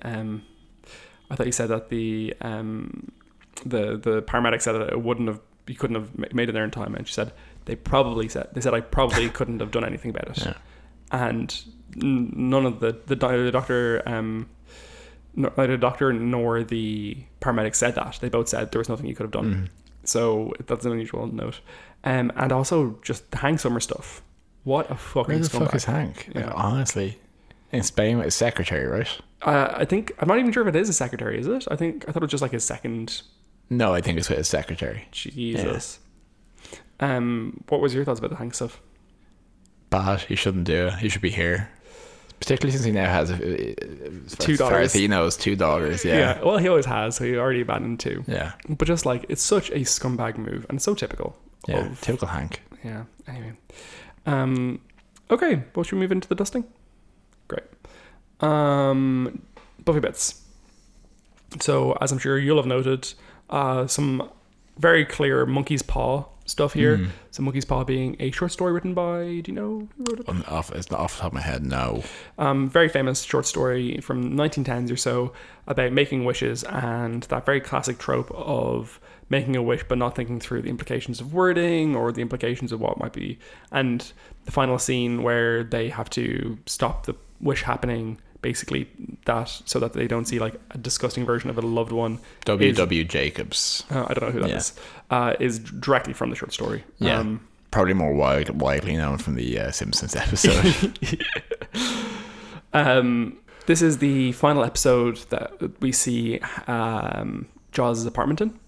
paramedic said that it wouldn't have, you couldn't have made it there in time." And she said, they said I probably couldn't have done anything about it. Yeah. And none of the doctor. Neither the doctor nor the paramedic said that. They both said there was nothing you could have done. So that's an unusual note. And also just the Hank Summer stuff. What a fucking Where the scumbag. fuck is Hank? Yeah. Like, honestly, in Spain with his secretary, right? I think, I'm not even sure if it is his secretary, is it? I thought it was just like his second. No, I think it's with his secretary. Jesus. Yeah. What was your thoughts about the Hank stuff? Bad. He shouldn't do it. He should be here. Particularly since he now has $2. As far as he knows, $2. Yeah. Well, he always has, so he already abandoned 2. Yeah. But just like, it's such a scumbag move, and so typical. Yeah. Typical Hank. Yeah. Anyway. Okay. Well, should we move into the dusting? Great. Buffy Bits. So, as I'm sure you'll have noted, some very clear monkey's paw stuff here. So Monkey's Paw being a short story written by, do you know who wrote it? It's not off the top of my head, no. Very famous short story from 1910s or so about making wishes, and that very classic trope of making a wish but not thinking through the implications of wording or the implications of what might be. And the final scene where they have to stop the wish happening, basically that, so that they don't see like a disgusting version of a loved one. W. Jacobs. I don't know who that is directly from the short story. Yeah. Probably more widely known from the Simpsons episode. This is the final episode that we see Jaws' apartment in.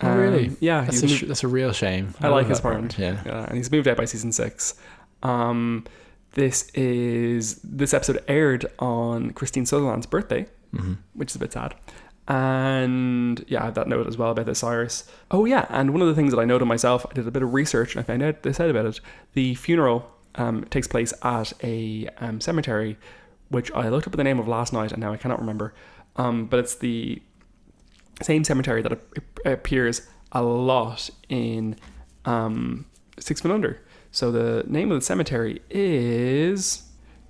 Oh, really? Yeah. That's a real shame. I like his apartment. Yeah. And he's moved out by season 6. This episode aired on Christine Sutherland's birthday, which is a bit sad. And yeah, I have that note as well about this Cyrus. Oh yeah, and one of the things that I noted myself, I did a bit of research and I found out they said about it. The funeral takes place at a cemetery, which I looked up the name of last night and now I cannot remember. But it's the same cemetery that appears a lot in 6 Feet Under. So the name of the cemetery is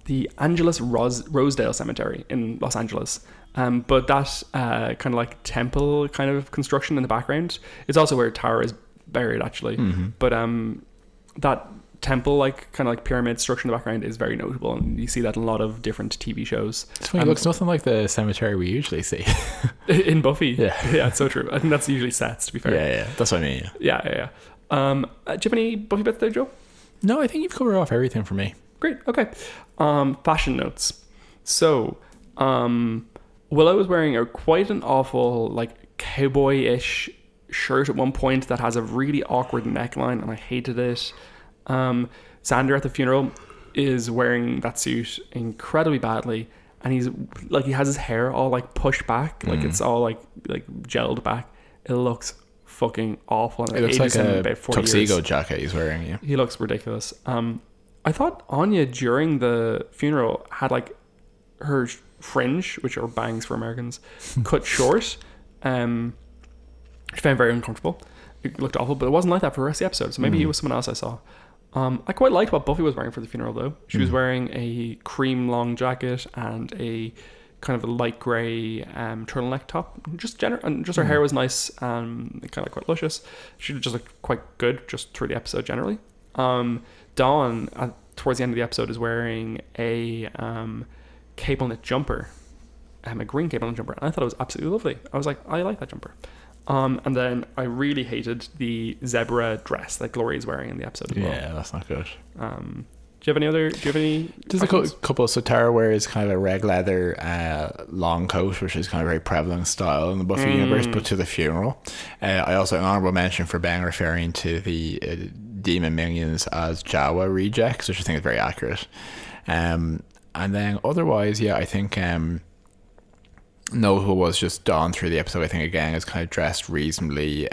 the Angelus Rosedale Cemetery in Los Angeles. But that kind of like temple kind of construction in the background is also where Tara is buried, actually. But that temple, like kind of like pyramid structure in the background is very notable, and you see that in a lot of different TV shows. It's funny, it looks nothing like the cemetery we usually see in Buffy. Yeah, it's so true. I think that's usually sets, to be fair. Yeah, that's what I mean. Yeah. Do you have any Buffy bits there, Joe? No, I think you've covered off everything for me. Great. Okay. Fashion notes. So, Willow is wearing quite an awful, like, cowboy-ish shirt at one point that has a really awkward neckline, and I hated it. Xander at the funeral is wearing that suit incredibly badly, and he's like, he has his hair all like pushed back, like it's all like gelled back. It looks fucking awful. And it looks like a tuxedo jacket he's wearing. Yeah, he looks ridiculous. I thought Anya during the funeral had like her fringe, which are bangs for Americans, cut short. Which I found very uncomfortable. It looked awful, but it wasn't like that for the rest of the episode. So maybe it was someone else I saw. I quite liked what Buffy was wearing for the funeral, though. She was wearing a cream long jacket and a kind of a light grey turtleneck top. Just her hair was nice and kind of quite luscious. She just looked quite good just through the episode generally. Dawn, towards the end of the episode, is wearing a cable knit jumper, a green cable knit jumper, and I thought it was absolutely lovely. I was like, I like that jumper. And then I really hated the zebra dress that Glory's wearing in the episode as well. Yeah, that's not good. Do you have any There's a couple. So Tara wears kind of a red leather long coat, which is kind of very prevalent style in the Buffy universe, but to the funeral. I also an honorable mention for Ben referring to the demon minions as Jawa rejects, which I think is very accurate. And then otherwise, yeah, I think Noah was just Dawn through the episode. I think again is kind of dressed reasonably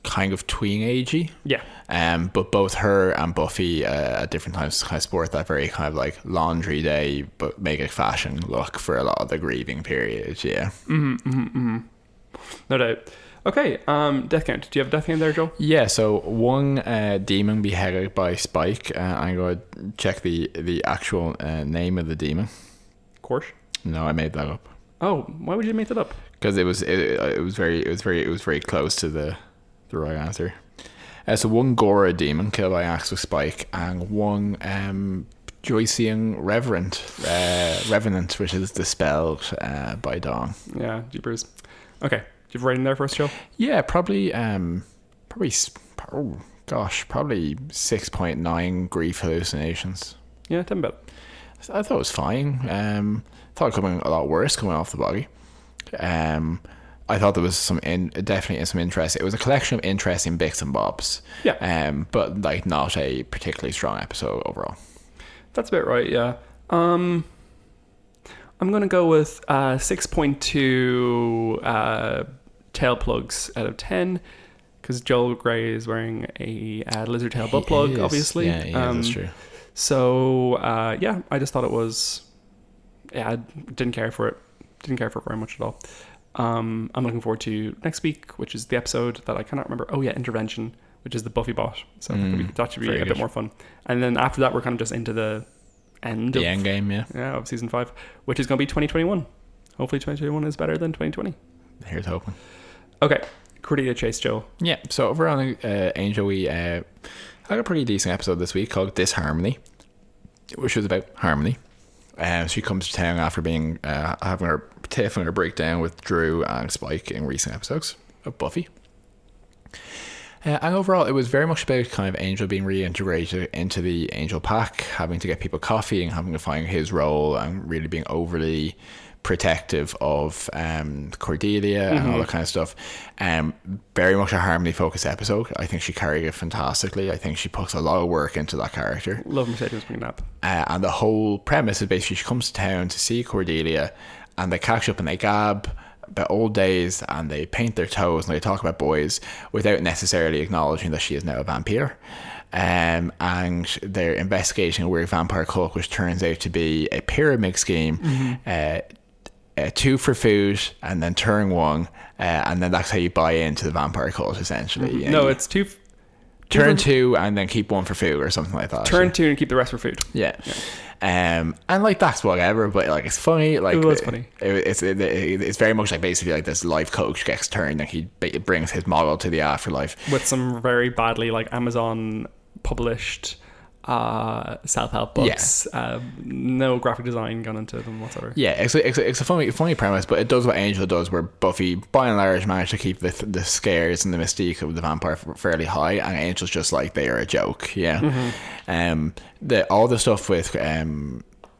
kind of tween agey. Yeah. But both her and Buffy at different times kind of sport that very kind of like laundry day but make a fashion look for a lot of the grieving periods. Yeah. No doubt. Okay, death count. Do you have a death count there, Joe? Yeah, so one demon beheaded by Spike. I'm going to check the actual name of the demon. Korsh? No, I made that up. Oh, why would you make that up? Because it was very close to the right answer. So one Gora demon killed by axe with Spike, and one Joycean Revenant, which is dispelled by Dawn. Yeah, jeepers. Okay, do you have writing there for us, Joe? Yeah, probably 6.9 grief hallucinations. Yeah, tell me about it. I thought it was fine. Thought it could have been a lot worse coming off the body. I thought there was definitely some interest. It was a collection of interesting bits and bobs. Yeah. But like not a particularly strong episode overall. That's about right. Yeah. I'm gonna go with 6.2 tail plugs out of 10 because Joel Grey is wearing a lizard tail butt plug. Obviously. Yeah, that's true. So yeah, I just thought it was. Yeah, I didn't care for it. Didn't care for it very much at all. I'm looking forward to next week, which is the episode that I cannot remember. Oh yeah, Intervention, which is the Buffy bot. So that should be a bit more fun. And then after that, we're kind of just into the end game, of season 5, which is going to be 2021. Hopefully 2021 is better than 2020. Here's hoping. Okay, Cordelia Chase, Joel. Yeah, so over on Angel, we had a pretty decent episode this week called Disharmony, which was about harmony. She comes to town after being having her tiff and her breakdown with Drew and Spike in recent episodes of Buffy. And overall, it was very much about kind of Angel being reintegrated into the Angel Pack, having to get people coffee and having to find his role and really being overly protective of Cordelia and all that kind of stuff. Very much a harmony focused episode. I think she carried it fantastically. I think she puts a lot of work into that character. Love Mercedes bringing up. And the whole premise is basically she comes to town to see Cordelia and they catch up and they gab about old days and they paint their toes and they talk about boys without necessarily acknowledging that she is now a vampire. And they're investigating a weird vampire cult which turns out to be a pyramid scheme. 2 for food and then turn 1 and then that's how you buy into the vampire cult essentially. No, it's 2 turn 2 and then keep 1 for food or something like that. Turn 2 and keep the rest for food. Yeah. And like that's whatever, but like it's funny. Like It was funny. It's very much like basically like this life coach gets turned and he brings his model to the afterlife with some very badly like Amazon published self-help books. No graphic design gone into them whatsoever. Yeah, it's a funny premise, but it does what Angel does, where Buffy by and large managed to keep the scares and the mystique of the vampire fairly high, and Angel's just like they are a joke. All the stuff with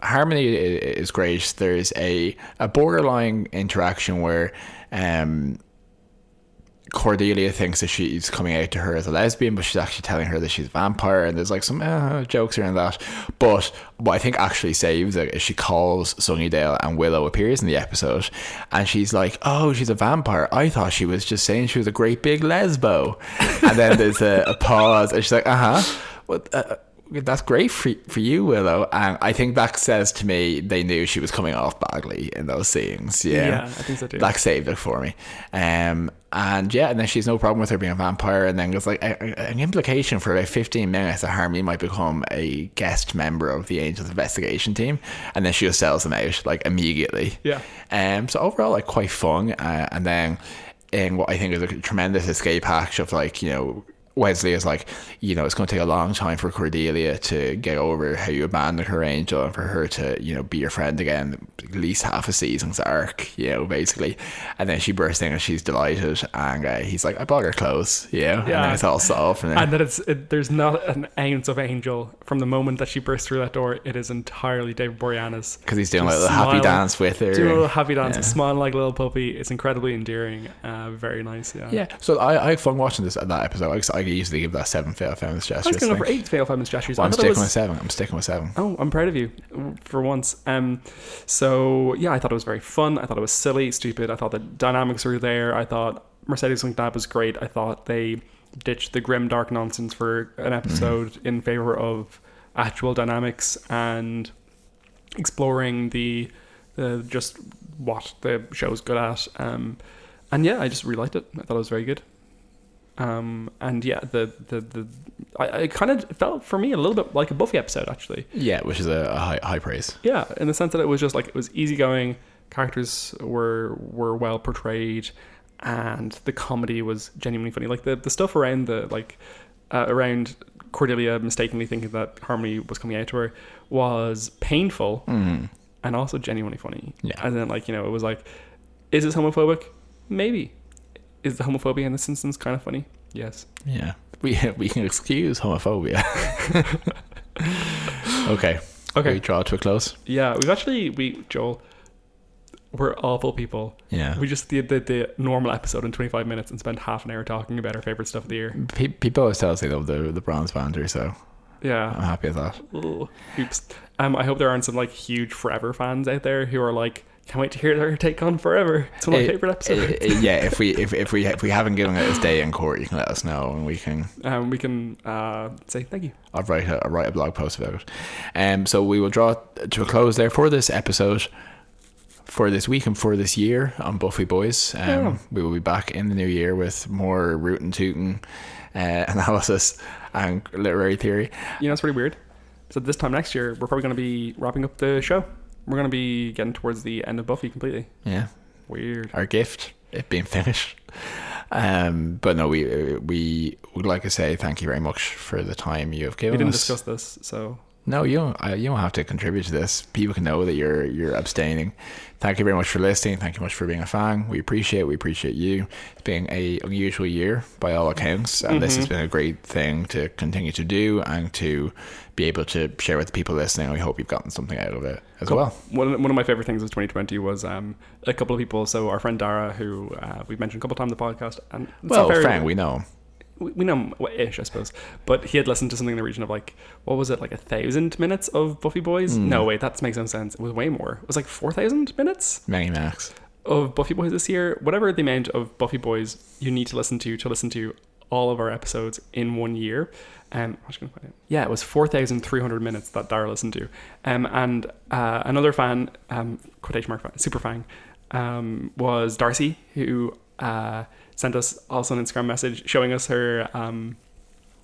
Harmony is great. There's a borderline interaction where Cordelia thinks that she's coming out to her as a lesbian, but she's actually telling her that she's a vampire, and there's like some jokes around that. But what I think actually saves it is she calls Sunnydale, and Willow appears in the episode, and she's like, "Oh, she's a vampire. I thought she was just saying she was a great big lesbo." And then there's a pause, and she's like, "What? That's great for you, Willow." And I think that says to me they knew she was coming off badly in those scenes. Yeah, I think so too. That saved it for me. And then she's no problem with her being a vampire, and then there's like an implication for about 15 minutes that Harmony might become a guest member of the Angels investigation team, and then she just sells them out like immediately. So overall, like quite fun. And then in what I think is a tremendous escape hatch of like, Wesley is like, it's going to take a long time for Cordelia to get over how you abandoned her, Angel, and for her to, be your friend again, at least half a season's arc, basically. And then she bursts in and she's delighted, and he's like, I bought her clothes, and then it's all solved. And then there's not an ounce of Angel from the moment that she bursts through that door. It is entirely David Boreanaz. Because he's doing like a little happy dance with her. Doing a little happy dance, smiling like a little puppy. It's incredibly endearing. Very nice, So I had fun watching that episode. I could easily give that 7 fatal feminist gestures. I was going for 8 fatal feminist gestures. Well, I'm sticking with 7. Oh, I'm proud of you for once. So yeah, I thought it was very fun. I thought it was silly, stupid. I thought the dynamics were there. I thought Mercedes McNabb was great. I thought they ditched the grim dark nonsense for an episode in favor of actual dynamics and exploring the just what the show's good at. And yeah, I just really liked it. I thought it was very good. And yeah, I kind of felt for me a little bit like a Buffy episode actually. Yeah, which is a high praise. Yeah, in the sense that it was just like, it was easygoing, characters were well portrayed, and the comedy was genuinely funny. Like the stuff around around Cordelia mistakenly thinking that Harmony was coming out to her was painful and also genuinely funny. Yeah, and then it was like, is this homophobic? Maybe. Is the homophobia in this instance kind of funny? Yes. Yeah. We can excuse homophobia. Okay. We draw it to a close. Yeah, Joel, we're awful people. Yeah. We just did the normal episode in 25 minutes and spent half an hour talking about our favourite stuff of the year. People always tell us they love the bronze banter, so yeah, I'm happy with that. Oops. I hope there aren't some huge Forever fans out there who are like, can't wait to hear their take on Forever. It's one of my favorite episodes. Yeah, if we haven't given it its day in court, you can let us know, and we can say thank you. I'll write a blog post about it. So we will draw to a close there for this episode, for this week, and for this year on Buffy Boys. We will be back in the new year with more rootin' tootin' analysis and literary theory. It's pretty weird. So this time next year, we're probably going to be wrapping up the show. We're going to be getting towards the end of Buffy completely. Yeah. Weird. Our gift, it being finished. But no, we would like to say thank you very much for the time you have given us. We didn't discuss this, so... No, you don't have to contribute to this. People can know that you're abstaining. Thank you very much for listening. Thank you much for being a fan. We appreciate you. It's been an unusual year by all accounts, and this has been a great thing to continue to do and to be able to share with the people listening. We hope you've gotten something out of it as well. One of my favorite things of 2020 was a couple of people. So our friend Dara, who we've mentioned a couple of times on the podcast, and friend, we know him. We know him ish, I suppose, but he had listened to something in the region of 1,000 minutes of Buffy Boys. No, wait, that makes no sense. It was way more. It was 4,000 minutes. Many max of Buffy Boys this year. Whatever the amount of Buffy Boys you need to listen to all of our episodes in 1 year. I'm just gonna find it. Yeah, it was 4,300 minutes that Dara listened to. And another fan, quotation mark fan, super fan, was Darcy, who sent us also an Instagram message showing us her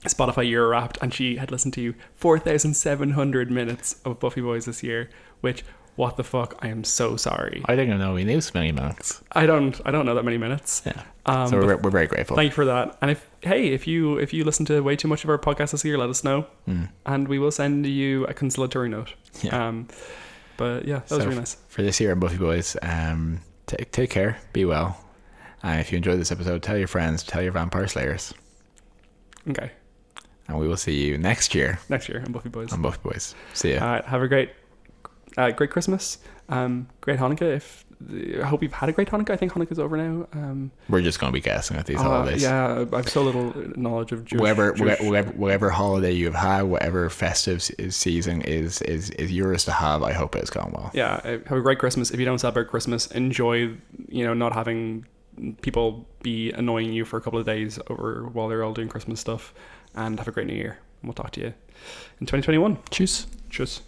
Spotify Year Wrapped, and she had listened to 4,700 minutes of Buffy Boys this year, which, what the fuck, I am so sorry. I didn't know we knew so many minutes. I don't know that many minutes. Yeah. So we're very grateful. Thank you for that. And if you listen to way too much of our podcast this year, let us know, and we will send you a conciliatory note. Yeah. But yeah, that was really nice. For this year on Buffy Boys, take care, be well, and if you enjoyed this episode, tell your friends, tell your vampire slayers. Okay. And we will see you next year. Next year on Buffy Boys. See ya. All right. Have a great Christmas. Great Hanukkah. I hope you've had a great Hanukkah. I think Hanukkah's over now. We're just going to be guessing at these holidays. Yeah, I have so little knowledge of Jewish. Whatever holiday you've had, whatever festive season is yours to have, I hope it's gone well. Yeah, have a great Christmas. If you don't celebrate Christmas, enjoy, not having people be annoying you for a couple of days while they're all doing Christmas stuff, and have a great New Year. And we'll talk to you in 2021. Cheers. Cheers.